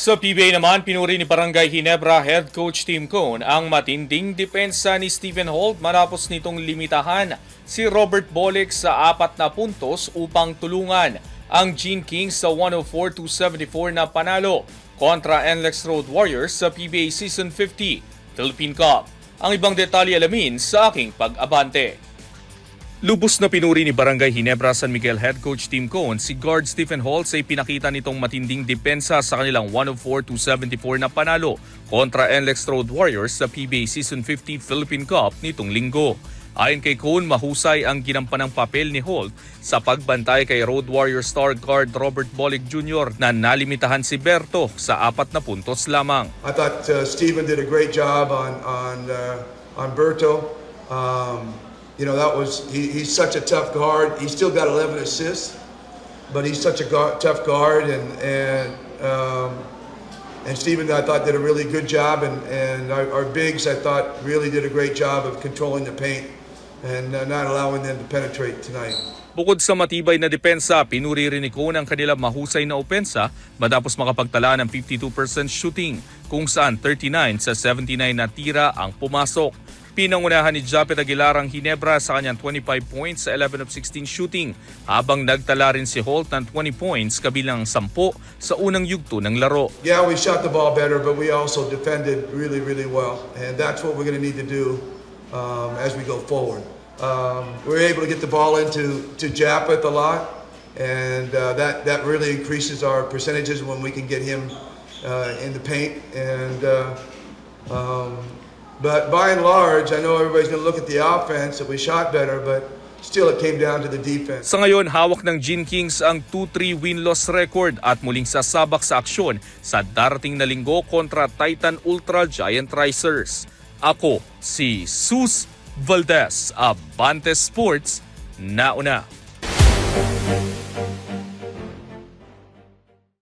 Sa PBA naman, pinuri ni Barangay Ginebra head coach Tim Cone ang matinding depensa ni Stephen Holt matapos nitong limitahan si Robert Bolick sa 4 na puntos upang tulungan ang Gene Kings sa 104-74 na panalo kontra NLEX Road Warriors sa PBA Season 50 Philippine Cup. Ang ibang detalye alamin sa aking pag-abante. Lubos na pinuri ni Barangay Ginebra San Miguel head coach Tim Cone si guard Stephen Holt sa ipinakita nitong matinding depensa sa kanilang 104-74 na panalo kontra NLEX Road Warriors sa PBA Season 50 Philippine Cup nitong linggo. Ayon kay Cone, mahusay ang ginampanang papel ni Holt sa pagbantay kay Road Warriors star guard Robert Bolick Jr. na nalimitahan si Berto sa 4 na puntos lamang. I thought Stephen did a great job on Berto. You know, he's such a tough guard. He's still got 11 assists, but he's such a tough guard, and Stephen, I thought, did a really good job, and our bigs, I thought, really did a great job of controlling the paint and not allowing them to penetrate tonight. Bukod sa matibay na depensa, pinuri rin ni Cone ang kanilang mahusay na opensa matapos makapagtala ng 52% shooting kung saan 39 sa 79 na tira ang pumasok. Pinangunahan ni Japet Aguilar ang Ginebra sa kanyang 25 points sa 11 of 16 shooting habang nagtala rin si Holt ng 20 points kabilang 10 sa unang yugto ng laro. Yeah, we shot the ball better, but we also defended really, really well. And that's what we're going to need to do as we go forward. We're able to get the ball into Japet a lot, and that really increases our percentages when we can get him in the paint. But by and large, I know everybody's going to look at the offense that we shot better, but still it came down to the defense. Sa ngayon, hawak ng Gene Kings ang 2-3 win-loss record at muling sasabak sa aksyon sa darating na linggo kontra Titan Ultra Giant Risers. Ako si Sus Valdez, Abante Sports, nauna.